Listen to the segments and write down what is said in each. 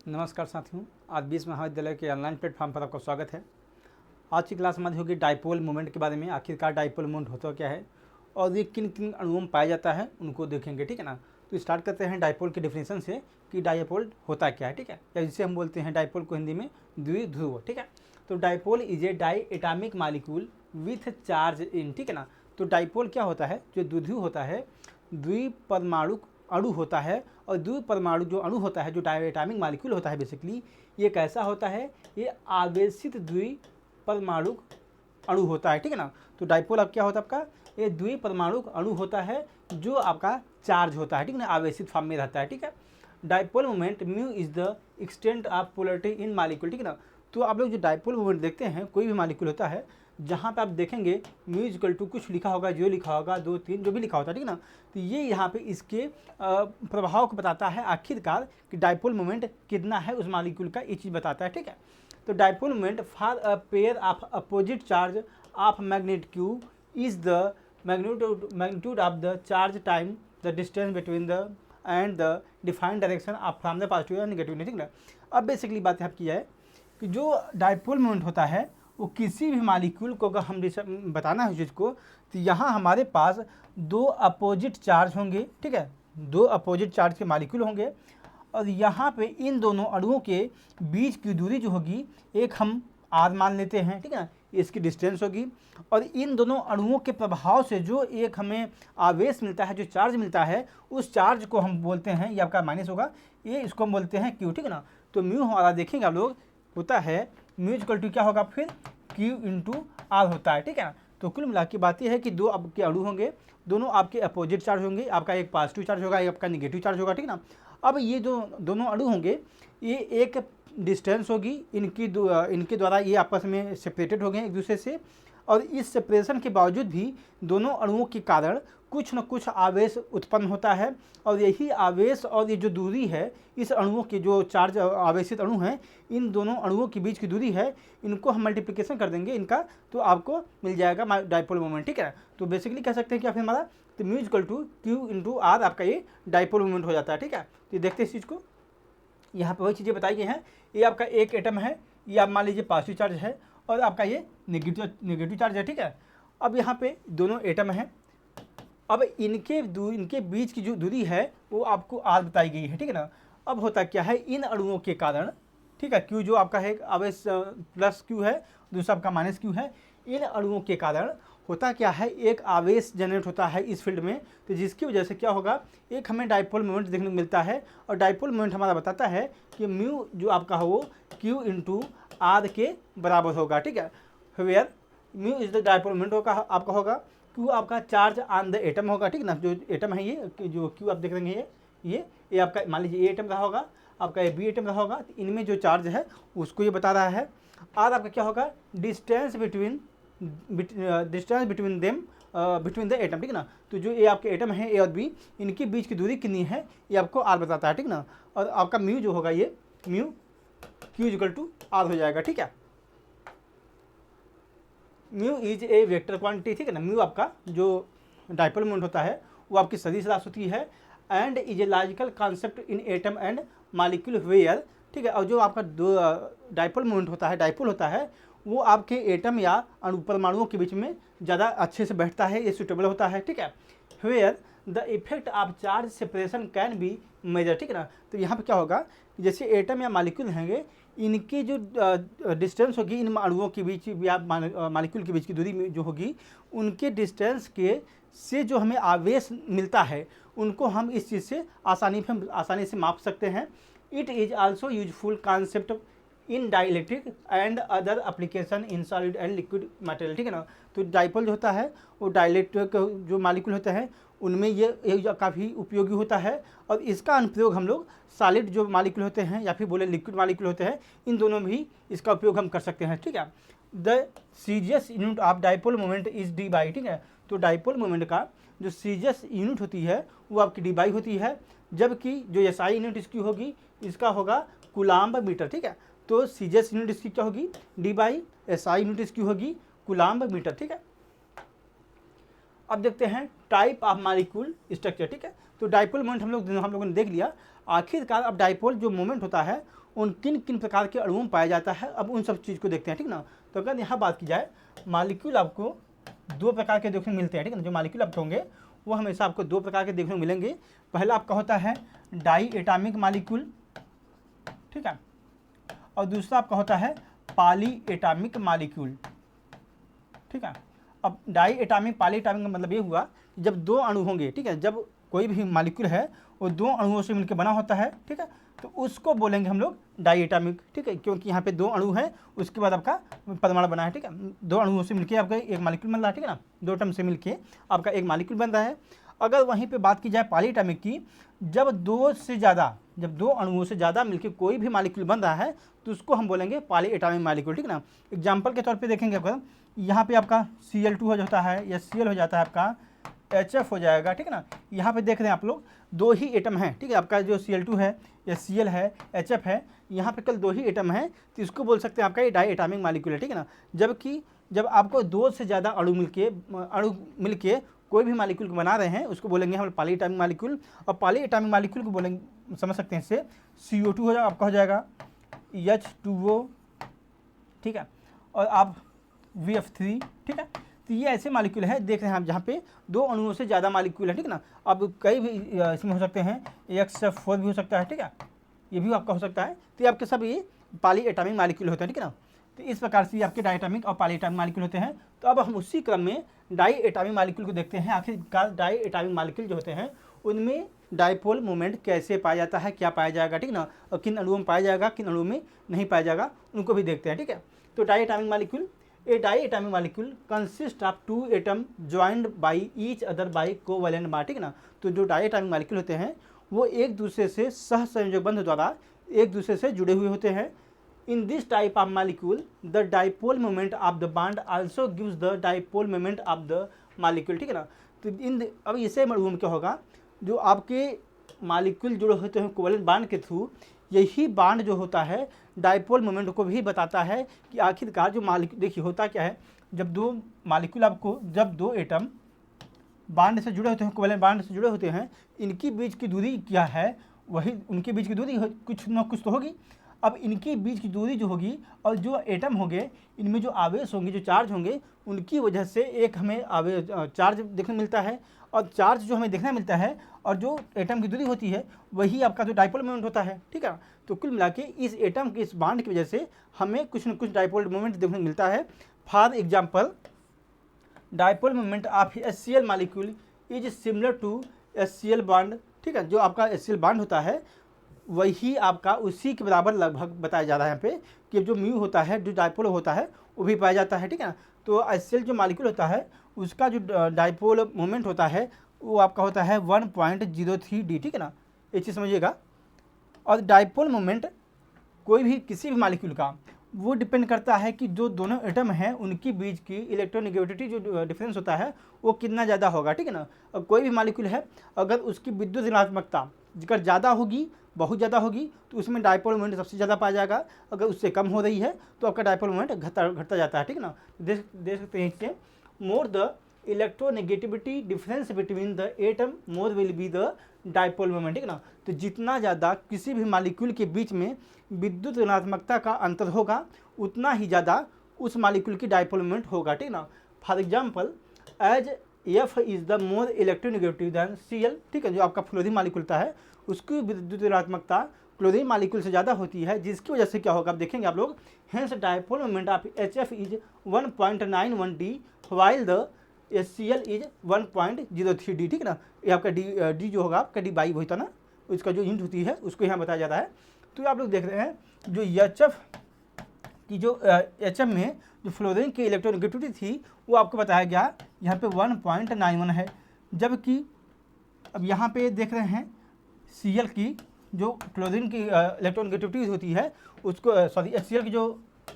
नमस्कार साथियों, आज 20 महाविद्यालय के ऑनलाइन प्लेटफॉर्म पर आपका स्वागत है। आज की क्लास हमारी होगी डाइपोल मोमेंट के बारे में। आखिरकार डाइपोल मोमेंट होता क्या है और ये किन किन अणुओं में पाया जाता है उनको देखेंगे, ठीक है ना। तो स्टार्ट करते हैं डाइपोल के डिफिनेशन से कि डाइपोल होता क्या है, ठीक है, या जिसे हम बोलते हैं डाइपोल को हिंदी में द्विध्रुव, ठीक है। तो dipole is a di atomic molecule with charge in, ठीक है ना। तो डाइपोल क्या होता है, जो द्विध्रुव होता है, द्विपरमाणु अणु होता है। और द्विपरमाणु जो अणु होता है, जो डायटॉमिक मॉलिक्यूल होता है, बेसिकली ये कैसा होता है, ये आवेशित द्विपरमाणु अणु होता है, ठीक है ना। तो डाइपोल अब क्या होता है आपका, ये द्विपरमाणु अणु होता है जो आपका चार्ज होता है, ठीक है ना, आवेशित फॉर्म में रहता है, ठीक है। Dipole moment mu is the extent of polarity in molecule, ठीक है ना। तो आप लोग जो डाइपोल मोमेंट देखते हैं, कोई भी मॉलिक्यूल होता है जहाँ पे आप देखेंगे म्यू इक्वल टू कुछ लिखा होगा, जो लिखा होगा 2 3 जो भी लिखा होता है, ठीक है ना। तो ये यहाँ पे इसके प्रभाव को बताता है आखिरकार कि डाइपोल मोमेंट कितना है उस मॉलिक्यूल का, ये चीज़ बताता है, ठीक है। तो dipole moment for a pair of opposite charge of magnet Q is the magnitude of the charge time the distance between the end the defined direction of from the positive and negative, ठीक है। अब basically बात यहाँ की है कि जो dipole moment होता है वो किसी भी मॉलिक्यूल को अगर हम बताना है चीज़ को, तो यहाँ हमारे पास 2 अपोजिट चार्ज होंगे, ठीक है, 2 अपोजिट चार्ज के मॉलिक्यूल होंगे। और यहाँ पे इन दोनों अणुओं के बीच की दूरी जो होगी, एक हम r मान लेते हैं, ठीक है, इसकी डिस्टेंस होगी। और इन दोनों अणुओं के प्रभाव से जो एक हमें आवेश मिलता है, जो चार्ज मिलता है, उस चार्ज को हम बोलते हैं, ये आपका माइनस होगा, ये इसको हम बोलते हैं q, ठीक है ना। तो म्यू हमारा देखेंगे आप लोग होता है म्यू इक्वल टू क्या होगा, फिर Q इंटू आर होता है, ठीक है ना। तो कुल मिला के बात यह है कि 2 आपके अणु होंगे, दोनों आपके अपोजिट चार्ज होंगे, आपका एक पॉजिटिव चार्ज होगा, एक आपका निगेटिव चार्ज होगा, ठीक है ना। अब ये जो दोनों अणु होंगे, ये एक डिस्टेंस होगी इनके द्वारा ये आपस में सेपरेटेड हो गए एक दूसरे से। और इस सेपरेशन के बावजूद भी दोनों अणुओं के कारण कुछ न कुछ आवेश उत्पन्न होता है। और यही आवेश और ये जो दूरी है, इस अणुओं के जो चार्ज आवेशित अणु हैं, इन दोनों अणुओं के बीच की दूरी है, इनको हम मल्टीप्लिकेशन कर देंगे इनका, तो आपको मिल जाएगा डाइपोल मोमेंट, ठीक है। तो बेसिकली कह सकते हैं कि फिर हमारा तो mu equal to Q into R आपका ये डाइपोल मोमेंट हो जाता है, ठीक है। तो देखते हैं इस चीज़ को, यहाँ पर वही चीज़ें बताई गई हैं। ये आपका एक एटम है, ये आप मान लीजिए पॉजिटिव चार्ज है, और आपका ये नेगेटिव चार्ज है, ठीक है। अब यहाँ पे दोनों एटम हैं, अब इनके बीच की जो दूरी है वो आपको आर बताई गई है, ठीक है ना। अब होता क्या है, इन अणुओं के कारण, ठीक है, क्यू जो आपका है आवेश प्लस क्यू है, दूसरा आपका माइनस क्यू है, इन अणुओं के कारण होता क्या है, एक आवेश जनरेट होता है इस फील्ड में। तो जिसकी वजह से क्या होगा, एक हमें डाइपोल मोमेंट देखने को मिलता है। और डाइपोल मोमेंट हमारा बताता है कि म्यू जो आपका हो वो क्यू इंटू आर के बराबर होगा, ठीक है। Where mu is the dipole moment होगा आपका होगा, क्यू आपका चार्ज ऑन द एटम होगा, ठीक है ना। जो एटम है ये जो क्यू आप देख रहे हैं, ये आपका मान लीजिए ए एटम रहा होगा, आपका ये बी एटम रहा होगा, तो इनमें जो चार्ज है उसको ये बता रहा है। आर आपका क्या होगा, distance between them between the atom, ठीक है ना। तो जो ये आपके एटम है ए और बी, इनके बीच की दूरी कितनी है ये आपको आर बताता है, ठीक ना। और आपका म्यू जो होगा, ये mu Q equal to R हो जाएगा, ठीक है। Mu is a vector quantity, ठीक है ना। म्यू आपका जो डाइपोल मोमेंट होता है वो आपकी सदिश राशि होती है, and is a logical concept in atom and molecule where, ठीक है। और जो आपका डाइपोल मोमेंट होता है, डाइपोल होता है, वो आपके एटम या अणु परमाणुओं के बीच में ज़्यादा अच्छे से बैठता है, ये सूटेबल होता है, ठीक है। Where the effect of charge separation can be measure, ठीक है ना। तो यहाँ पे क्या होगा, जैसे एटम या मॉलिक्यूल हैंगे, इनकी जो डिस्टेंस होगी इन अणुओं के बीच या मॉलिक्यूल के बीच की दूरी में जो होगी, उनके डिस्टेंस के से जो हमें आवेश मिलता है, उनको हम इस चीज़ से आसानी से माप सकते हैं। It is also useful concept in dielectric and other application in solid and liquid material, ठीक है ना। तो डाइपोल जो होता है वो डाइलेक्ट्रिक जो मॉलिक्यूल होते हैं उनमें ये काफ़ी उपयोगी होता है। और इसका अनुप्रयोग हम लोग सॉलिड जो मॉलिक्यूल होते हैं या फिर बोले लिक्विड मॉलिक्यूल होते हैं, इन दोनों में भी इसका उपयोग हम कर सकते हैं, ठीक है। The सीजियस unit of dipole moment is D by, ठीक है। तो डाइपोल मोमेंट का जो सीजियस यूनिट होती है वो आपकी डी बाई होती है, जबकि जो एसआई यूनिट इसकी होगी, इसका होगा कूलाम्ब मीटर, ठीक है। तो सीजियस यूनिट इसकी क्या होगी, डी बाई, एसआई यूनिट इसकी होगी कूलाम्ब मीटर, ठीक है। अब देखते हैं टाइप ऑफ मॉलिक्यूल स्ट्रक्चर, ठीक है। तो डाइपोल मोमेंट हम लोगों ने देख लिया। आखिरकार अब डाइपोल जो मोमेंट होता है उन किन किन प्रकार के अणुओं में पाया जाता है, अब उन सब चीज़ को देखते हैं, ठीक ना। तो अगर यहाँ बात की जाए, मालिक्यूल आपको दो प्रकार के देखने को मिलते हैं, ठीक है ना। जो मालिक्यूल आपके होंगे वो हमेशा आपको दो प्रकार के देखने को मिलेंगे। पहला आपका होता है डाई एटामिक मालिक्यूल, ठीक है, और दूसरा आपका होता है पॉली एटामिक मालिक्यूल, ठीक है। अब डाई एटामिक पॉली एटामिक का मतलब ये हुआ कि जब दो अणु होंगे, ठीक है, जब कोई भी मालिक्यूल है वो दो अणुओं से मिलकर बना होता है, ठीक है, तो उसको बोलेंगे हम लोग डाई एटामिक, ठीक है, क्योंकि यहाँ पे दो अणु है, उसके बाद आपका परमाणु बना है, ठीक है। दो अणुओं से मिलकर आपका एक मालिक्यूल बन रहा है, ठीक है ना, दो एटम से मिलकर आपका एक मालिक्यूल बन रहा है। अगर वहीं पे बात की जाए पॉली एटामिक की, जब दो अणुओं से ज़्यादा मिलकर कोई भी मालिक्यूल बन रहा है तो उसको हम बोलेंगे पॉली एटामिक मालिक्यूल, ठीक है ना। एग्जाम्पल के तौर पे देखेंगे आपका, यहाँ पे आपका Cl2 हो जाता है या Cl हो जाता है, आपका HF हो जाएगा, ठीक है ना। यहाँ पे देख रहे हैं आप लोग दो ही एटम हैं, ठीक है, आपका जो Cl2 है या Cl है, HF है, यहाँ पे कल दो ही एटम हैं, तो इसको बोल सकते हैं आपका ये डाई एटामिक मालिक्यूल है, ठीक है ना। जबकि जब आपको दो से ज़्यादा अणु मिलके कोई भी मालिक्यूल को बना रहे हैं उसको बोलेंगे हम पॉली एटामिक मालिक्यूल। और पॉली एटामिक मालिक्यूल को बोलेंगे, समझ सकते हैं इससे, CO2 आपका हो जाएगा H2O, ठीक है, और आप VF3, ठीक है। तो ये ऐसे मालिक्यूल है, देख रहे हैं आप, जहाँ पे दो अणुओं से ज़्यादा मालिक्यूल है, ठीक है ना। अब कई भी इसमें हो सकते हैं, XF4 भी हो सकता है, ठीक है, ये भी आपका हो सकता है। तो ये आपके सब ये पॉली एटामिक मालिक्यूल होते हैं, ठीक है ना। तो इस प्रकार से आपके डाई एटामिक और पॉली एटामिक मालिक्यूल होते हैं। तो अब हम उसी क्रम में डाई एटामिक मालिक्यूल को देखते हैं। आखिरकार डाई एटामिक मालिक्यूल जो होते हैं उनमें डाइपोल मोमेंट कैसे पाया जाता है, क्या पाया जाएगा, ठीक ना, और किन अणुओं में पाया जाएगा, किन अणुओं में नहीं पाया जाएगा, उनको भी देखते हैं, ठीक है। तो di atomic molecule, a di atomic molecule consist of two atom joined by each other by covalent bond, ठीक ना। तो जो डाई एटामिक मालिक्यूल होते हैं वो एक दूसरे से सह संयोजक बंध द्वारा एक दूसरे से जुड़े हुए होते हैं। In this type of molecule, the dipole moment of the bond also gives the dipole moment of the molecule, ठीक है ना। तो अब इसे अणुओं में क्या होगा, जो आपके मालिक्यूल जुड़े होते हैं कोवैलेंट बॉन्ड के थ्रू, यही बॉन्ड जो होता है डाइपोल मोमेंट को भी बताता है कि आखिरकार जो मालिक्यूल, देखिए होता क्या है, जब दो मालिक्यूल जब दो एटम बॉन्ड से जुड़े होते हैं, कोवैलेंट बॉन्ड से जुड़े होते हैं, इनकी बीच की दूरी क्या है, वही उनके बीच की दूरी कुछ ना कुछ तो होगी। अब इनके बीच की दूरी जो होगी और जो एटम होंगे, इनमें जो आवेश होंगे, जो चार्ज होंगे, उनकी वजह से एक हमें चार्ज देखने मिलता है, और चार्ज जो हमें देखने मिलता है और जो एटम की दूरी होती है वही आपका जो डाइपोल मोमेंट होता है, ठीक है। तो कुल मिला के इस एटम के इस बॉन्ड की वजह से हमें कुछ न कुछ डाइपोल मोमेंट देखने को मिलता है। For example, dipole moment of HCl molecule is similar to HCl bond, ठीक है। जो आपका HCl बॉन्ड होता है वही आपका उसी के बराबर लगभग बताया जा रहा है यहाँ पे, कि जो म्यू होता है, जो डाइपोल होता है वो भी पाया जाता है, ठीक है ना। तो HCl जो मालिक्यूल होता है उसका जो डाइपोल मोमेंट होता है वो आपका होता है 1.03d, ठीक है ना, ये चीज़ समझिएगा। और डाइपोल मोमेंट कोई भी किसी भी मालिक्यूल का वो डिपेंड करता है कि जो दोनों एटम हैं उनकी बीच की इलेक्ट्रोनेगेटिविटी जो डिफरेंस होता है वो कितना ज़्यादा होगा, ठीक है ना। और कोई भी मालिक्यूल है अगर उसकी विद्युत ऋणात्मकता अगर ज़्यादा होगी, बहुत ज़्यादा होगी, तो उसमें डाइपोल मोमेंट सबसे ज़्यादा पाया जाएगा। अगर उससे कम हो रही है तो आपका डाइपोल मोमेंट घटता जाता है, ठीक है ना। देख सकते हैं इससे, more the electronegativity difference between the atom more will be the dipole moment, ठीक है ना। तो जितना ज़्यादा किसी भी मालिक्यूल के बीच में विद्युत ऋणात्मकता का अंतर होगा उतना ही ज़्यादा उस मालिक्यूल की डाइपोल मोमेंट होगा, ठीक है ना। For example, as F is the more electronegative than Cl, ठीक है, जो आपका फ्लोरीन मालिक्यूल है उसकी विद्युत ऋणात्मकता क्लोरीन मालिक्यूल से ज़्यादा होती है, जिसकी वजह से क्या होगा आप देखेंगे आप लोग, hence dipole moment of HF is 1.91d while the HCl is 1.03d, ठीक है ना। ये आपका डी जो होगा आपका डी बाई वही था ना, उसका जो यूनिट होती है उसको यहाँ बताया जाता है। तो आप लोग देख रहे हैं जो HF की जो HF में जो फ्लोरीन की इलेक्ट्रोनेगेटिविटी थी वो आपको बताया गया यहाँ पे 1.91 है, जबकि अब यहाँ पे देख रहे हैं Cl की जो क्लोरीन की इलेक्ट्रोनेगेटिविटी होती है उसको HCl की जो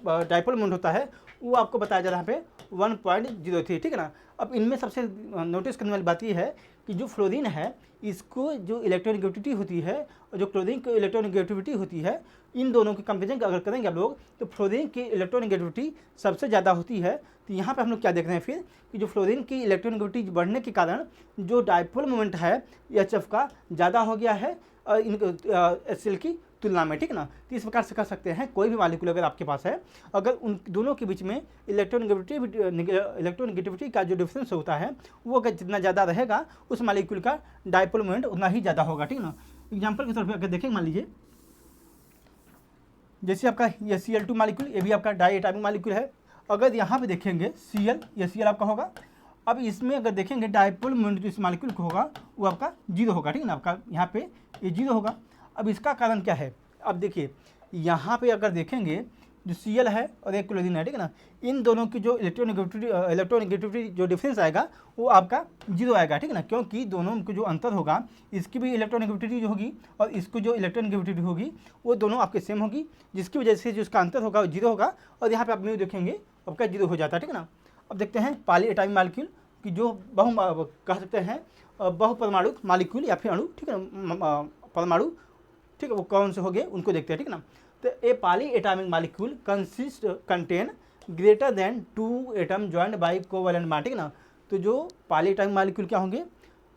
डाइपोल मोमेंट होता है वो आपको बताया जा रहा है यहाँ पे 1.03, ठीक है ना। अब इनमें सबसे नोटिस करने वाली बात ये है कि जो फ्लोरीन है इसको जो इलेक्ट्रोनेगेटिविटी होती है और जो क्लोरीन की इलेक्ट्रोनेगेटिविटी होती है, इन दोनों की कंपेरिजन अगर करेंगे आप लोग तो फ्लोरीन की इलेक्ट्रोनेगेटिविटी सबसे ज़्यादा होती है। तो यहाँ पे हम लोग क्या देख रहे हैं फिर कि जो फ्लोरीन की इलेक्ट्रोनेगेटिविटी बढ़ने के कारण जो डायपोल मोमेंट है HF का ज़्यादा हो गया है इन HCl की तुलना में, ठीक है ना। तो इस प्रकार से कर सकते हैं कोई भी मॉलिक्यूल अगर आपके पास है, अगर उन दोनों के बीच में इलेक्ट्रोनेगेटिविटी का जो डिफरेंस होता है वो अगर जितना ज़्यादा रहेगा उस मॉलिक्यूल का डायपोल मोमेंट उतना ही ज़्यादा होगा, ठीक है ना। एग्जाम्पल के तौर पर अगर देखेंगे, मान लीजिए जैसे आपका ये Cl2 मॉलिक्यूल, ये भी आपका डाई एटॉमिक मॉलिक्यूल है। अगर यहाँ पे देखेंगे Cl, ये Cl आपका होगा। अब इसमें अगर देखेंगे डायपोल मोमेंट जो इस मॉलिक्यूल को होगा वो आपका 0 होगा, ठीक है ना। आपका यहाँ पे ये 0 होगा। अब इसका कारण क्या है, अब देखिए यहाँ पे अगर देखेंगे जो Cl है और एक क्लोरीन है, ठीक है ना, इन दोनों की जो इलेक्ट्रोनेगेटिविटी जो डिफरेंस आएगा वो आपका 0 आएगा, ठीक है ना। क्योंकि दोनों को जो अंतर होगा, इसकी भी इलेक्ट्रोनेगेटिविटी जो होगी और इसको जो इलेक्ट्रोनेगेटिविटी होगी वो दोनों आपके सेम होगी, जिसकी वजह से जो इसका अंतर होगा वो 0 होगा। और यहाँ पे आप म्यू देखेंगे आपका 0 हो जाता है, ठीक है ना। अब देखते हैं पॉली एटॉमिक मॉलिक्यूल की जो कह सकते हैं बहुपरमाणु मॉलिक्यूल या फिर अणु, ठीक है ना, परमाणु, ठीक है, वो कौन से हो गए उनको देखते हैं, ठीक है ना। तो a polyatomic molecule contain greater than 2 atom joined by covalent bond, ठीक है ना। तो जो पॉली एटॉमिक मॉलिक्यूल क्या होंगे,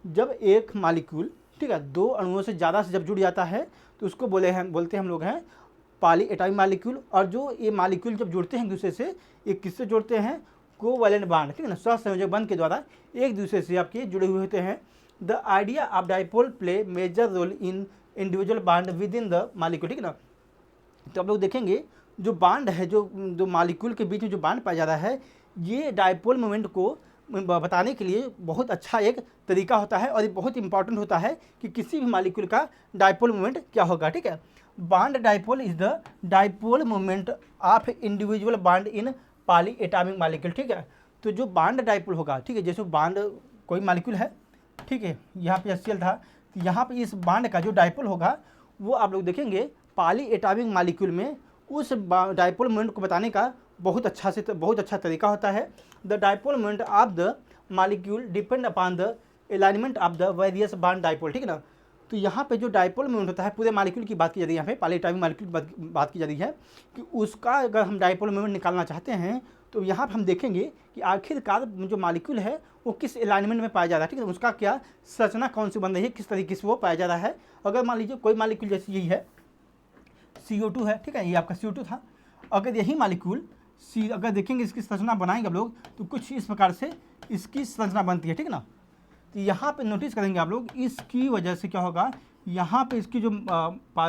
जब एक मॉलिक्यूल, ठीक है, 2 अणुओं से ज़्यादा से जब जुड़ जाता है तो उसको बोलते हैं हम लोग हैं पॉली एटॉमिक मॉलिक्यूल। और जो ये मॉलिक्यूल जब जुड़ते हैं दूसरे से, ये किससे जुड़ते हैं, कोवैलेंट बॉन्ड, ठीक है ना, सहसंयोजक बंध के द्वारा एक दूसरे से आपके जुड़े हुए होते हैं। The idea of dipole play major role in individual bond within the molecule, ठीक है ना। तो आप लोग देखेंगे जो बॉन्ड है, जो मॉलिक्यूल के बीच में जो बॉन्ड पाया जा रहा है, ये डायपोल मोमेंट को बताने के लिए बहुत अच्छा एक तरीका होता है और ये बहुत इंपॉर्टेंट होता है कि किसी भी मॉलिक्यूल का डायपोल मोमेंट क्या होगा, ठीक है। Bond dipole is the dipole moment of individual bond in poly atomic molecule, ठीक है। तो जो बॉन्ड डायपोल होगा, ठीक है, जैसे बॉन्ड कोई मॉलिक्यूल है, ठीक है, यहाँ पे HCl था, तो यहाँ पे इस बॉन्ड का जो डायपोल होगा वो आप लोग देखेंगे पॉली एटॉमिक मॉलिक्यूल में उस डायपोल मोमेंट को बताने का बहुत अच्छा तरीका होता है। The dipole moment of the molecule depend upon the alignment of the various bond dipole, ठीक है ना। तो यहाँ पे जो डायपोल मोमेंट होता है पूरे मॉलिक्यूल की बात की जा रही है, यहाँ पे पॉली एटॉमिक मॉलिक्यूल की बात की जा रही है कि उसका अगर हम डायपोल मोमेंट निकालना चाहते हैं तो यहाँ पर हम देखेंगे कि आखिरकार जो मॉलिक्यूल है वो किस अलाइनमेंट में पाया जा रहा है, ठीक है, उसका क्या संरचना कौन सी बन रही है, किस तरीके से वो पाया जा रहा है। अगर मान लीजिए कोई मॉलिक्यूल जैसे यही है CO2 है, ठीक है, ये आपका CO2 था। अगर यही मॉलिक्यूल अगर देखेंगे इसकी संरचना बनाएंगे आप लोग तो कुछ इस प्रकार से इसकी संरचना बनती है, ठीक है ना। तो यहाँ पे नोटिस करेंगे आप लोग, इसकी वजह से क्या होगा, यहाँ पे इसकी जो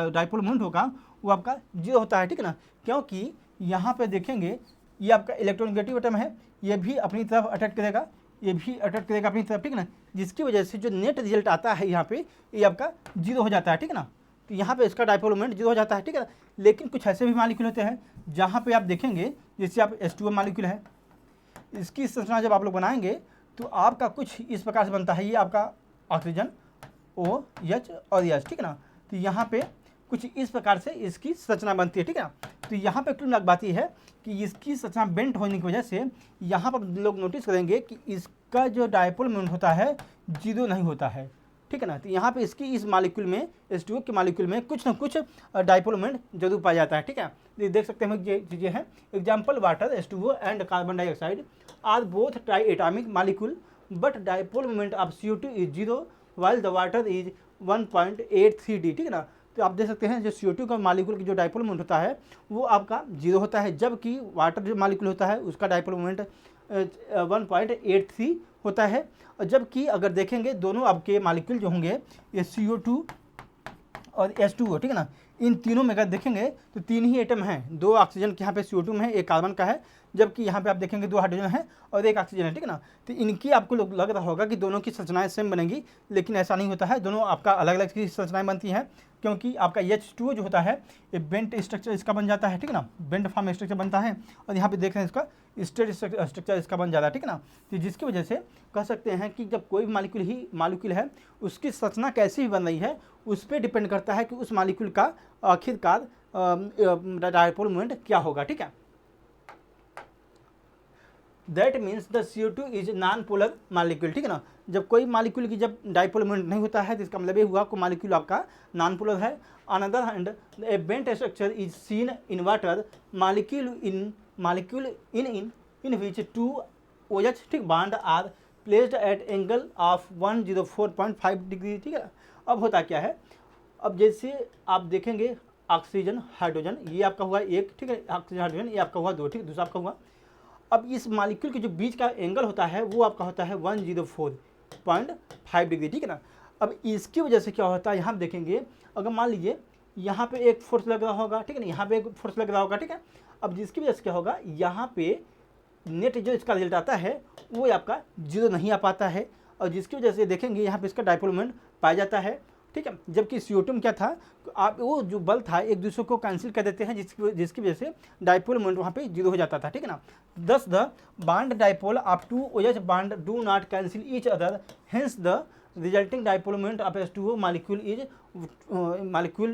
डायपोल मोमेंट होगा वो आपका 0 होता है, ठीक है ना। क्योंकि यहाँ पे देखेंगे ये आपका इलेक्ट्रोनेगेटिव एटम है, ये भी अपनी तरफ अटैक करेगा, ये भी अटैक करेगा अपनी तरफ, ठीक है ना, जिसकी वजह से जो नेट रिजल्ट आता है यहाँ पे ये आपका 0 हो जाता है, ठीक है ना। तो यहाँ पे इसका डायपोल मोमेंट 0 हो जाता है, ठीक है ना। लेकिन कुछ ऐसे भी मॉलिक्यूल होते हैं जहाँ पे आप देखेंगे जैसे आप H2O मॉलिक्यूल है, इसकी संरचना जब आप लोग बनाएंगे तो आपका कुछ इस प्रकार से बनता है, ये आपका ऑक्सीजन OH और H, ठीक है ना। तो यहाँ पे कुछ इस प्रकार से इसकी संरचना बनती है, ठीक है ना। तो यहाँ पे कुल बात ये है कि इसकी संरचना बेंट होने की वजह से यहाँ पर लोग नोटिस करेंगे कि इसका जो डायपोल मोमेंट होता है 0 नहीं होता है, ठीक है ना। तो यहाँ पे इसकी इस मॉलिक्यूल में H2O के मॉलिक्यूल में कुछ ना कुछ डायपोल मोमेंट जरूर पाया जाता है, ठीक है। ये देख सकते हैं ये चीज़ें हैं। Example water H2O and carbon dioxide are both tri atomic molecule but dipole moment of CO2 is 0 while the water is 1.83D, ठीक है ना। तो आप देख सकते हैं जो CO2 का मॉलिक्यूल की जो डायपोल मोमेंट होता है वो आपका 0 होता है, जबकि वाटर जो मॉलिक्यूल होता है उसका डायपोल मोमेंट 1.83 होता है। और जबकि अगर देखेंगे दोनों आपके मॉलिक्यूल जो होंगे ये CO2 और H2O, ठीक है ना, इन तीनों में अगर देखेंगे तो 3 ही एटम हैं, 2 ऑक्सीजन के यहाँ पे CO2 में है, एक कार्बन का है, जबकि यहाँ पे आप देखेंगे 2 हाइड्रोजन है और 1 ऑक्सीजन है, ठीक है ना। तो इनकी आपको लग रहा होगा कि दोनों की संरचनाएं सेम बनेंगी, लेकिन ऐसा नहीं होता है, दोनों आपका अलग अलग की संरचनाएं बनती हैं। क्योंकि आपका H2O जो होता है ये बेंट स्ट्रक्चर इसका बन जाता है, ठीक है ना, बेंट फॉर्म स्ट्रक्चर बनता है, और यहाँ पे देख रहे हैं इसका स्ट्रेट स्ट्रक्चर इसका बन जाता है, ठीक है ना। तो जिसकी वजह से कह सकते हैं कि जब कोई मॉलिक्यूल है उसकी संरचना कैसी भी बन रही है उस पर डिपेंड करता है कि उस मॉलिक्यूल का आखिरकार डायपोल मोमेंट क्या होगा, ठीक है। That means the CO2 is non polar molecule, ठीक है ना। जब कोई मालिक्यूल की जब डाइपोल मोमेंट नहीं होता है तो इसका मतलब ये हुआ कोई मालिक्यूल आपका नॉन पोलर है। Another hand a bent structure is seen in water molecule in which two OH ठीक bond are placed at angle of 104.5 degree. ठीक है, अब होता क्या है, अब जैसे आप देखेंगे ऑक्सीजन हाइड्रोजन ये आपका हुआ एक, ठीक है, ऑक्सीजन हाइड्रोजन ये आपका हुआ दो, ठीक, दूसरा आपका हुआ। अब इस मालिक्यूल के जो बीच का एंगल होता है वो आपका होता है 104.5 डिग्री, ठीक है ना। अब इसकी वजह से क्या होता है, यहाँ देखेंगे अगर मान लीजिए यहाँ पे एक फोर्स लग रहा होगा, ठीक है ना, यहाँ पे एक फोर्स लग रहा होगा, ठीक है। अब जिसकी वजह से क्या होगा, यहाँ पे नेट जो इसका रिजल्ट आता है वो आपका जीरो नहीं आ पाता है, और जिसकी वजह से देखेंगे यहाँ पे इसका डाइपोल मोमेंट पाया जाता है, ठीक है। जबकि CO2 में क्या था, आप वो जो बल था एक दूसरे को कैंसिल कर देते हैं, जिसकी वजह से डाइपोल मोमेंट वहाँ पे जीरो हो जाता था, ठीक है ना। Thus the bond dipole of two OH bond do not cancel each other, hence the resulting dipole moment of H2O molecule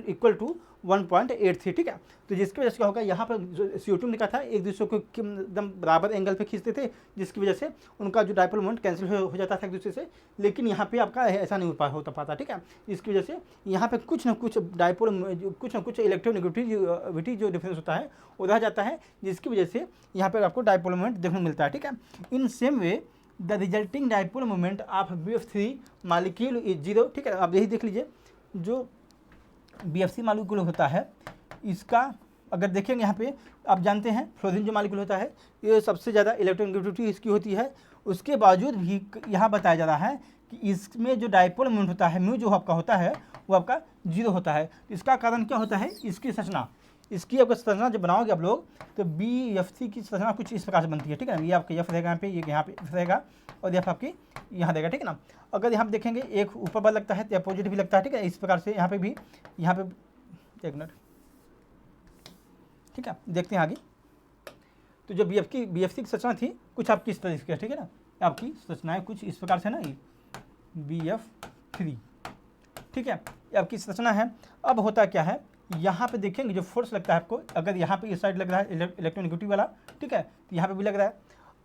equal to 1.83, ठीक है। तो जिसकी वजह से क्या होगा, यहाँ पर जो CO2 लिखा था एक दूसरे को एकदम बराबर एंगल पे खींचते थे, जिसकी वजह से उनका जो डाइपोल मोमेंट कैंसिल हो जाता था एक दूसरे से। लेकिन यहाँ पे आपका ऐसा नहीं होता पाता, ठीक है। इसकी वजह से यहाँ पे कुछ ना कुछ इलेक्ट्रोनेगेटिविटी जो डिफरेंस होता है वो रह जाता है, जिसकी वजह से यहाँ पर आपको डाइपोल मोमेंट देखने को मिलता है, ठीक है। In same way the resulting dipole moment of BF3 molecule is zero, ठीक है। आप यही देख लीजिए, जो BF3 मालिक्यूल होता है इसका अगर देखेंगे यहाँ पे आप जानते हैं फ्लोरीन जो मालिक्यूल होता है ये सबसे ज़्यादा इलेक्ट्रोनेगेटिविटी इसकी होती है। उसके बावजूद भी यहाँ बताया जा रहा है कि इसमें जो डाइपोल मोमेंट होता है म्यू जो आपका होता है वो आपका जीरो होता है। इसका कारण क्या होता है, इसकी संरचना, इसकी आपका संरचना जब बनाओगे आप लोग तो BF3 की संरचना कुछ इस प्रकार से बनती है, ठीक है ना। ये आपका F रहेगा यहाँ पे, ये यहाँ पे F रहेगा और F आपकी यहाँ रहेगा, ठीक है ना। अगर यहाँ पे देखेंगे एक ऊपर बल लगता है तो अपोजिट भी लगता है, ठीक है। इस प्रकार से यहाँ पे भी, यहाँ पे एक मिनट, ठीक है, देखते हैं आगे। तो जो BF3 की संरचना थी कुछ आपकी इस तरह से, ठीक है ना, आपकी संरचनाएं कुछ इस प्रकार से ना, ये BF3, ठीक है, ये आपकी संरचना है। अब होता क्या है, यहाँ पे देखेंगे जो फोर्स लगता है आपको, अगर यहाँ पे इस साइड लग रहा है इलेक्ट्रोनेगेटिव वाला, ठीक है, तो यहाँ पे भी लग रहा है।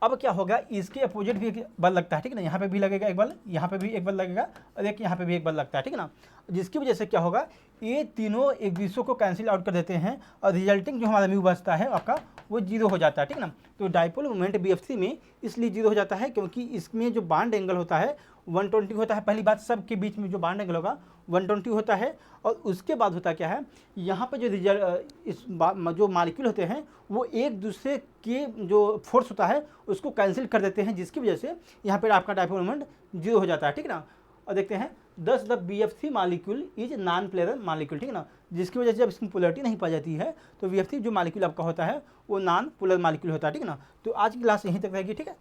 अब क्या होगा, इसके अपोजिट भी एक बल लगता है, ठीक है ना, यहाँ पे भी लगेगा एक बल, यहाँ पे भी एक बल लगेगा और एक यहाँ पे भी एक बल लगता है, ठीक है ना। जिसकी वजह से क्या होगा, ये तीनों एक दूसरे को कैंसिल आउट कर देते हैं और रिजल्टिंग जो हमारा म्यू बचता है आपका वो जीरो हो जाता है, ठीक है ना। तो डाइपोल मोमेंट BF3 में इसलिए जीरो हो जाता है क्योंकि इसमें जो बॉन्ड एंगल होता है 120 होता है। पहली बात, सबके बीच में जो बॉन्ड एंगल होगा 120 होता है। और उसके बाद होता क्या है, यहाँ पर जो जो मालिक्यूल होते हैं वो एक दूसरे के जो फोर्स होता है उसको कैंसिल कर देते हैं, जिसकी वजह से यहाँ पर आपका डाइपोल मोमेंट जीरो हो जाता है, ठीक है ना। और देखते हैं, दस the BF3 molecule is non polar molecule, ठीक है ना। जिसकी वजह से जब इसमें पोलरिटी नहीं पाई जाती है तो BF3 जो मालिक्यूल आपका होता है वो नॉन पोलर मालिक्यूल होता है, ठीक है ना। तो आज की क्लास यहीं तक रहेगी, ठीक है।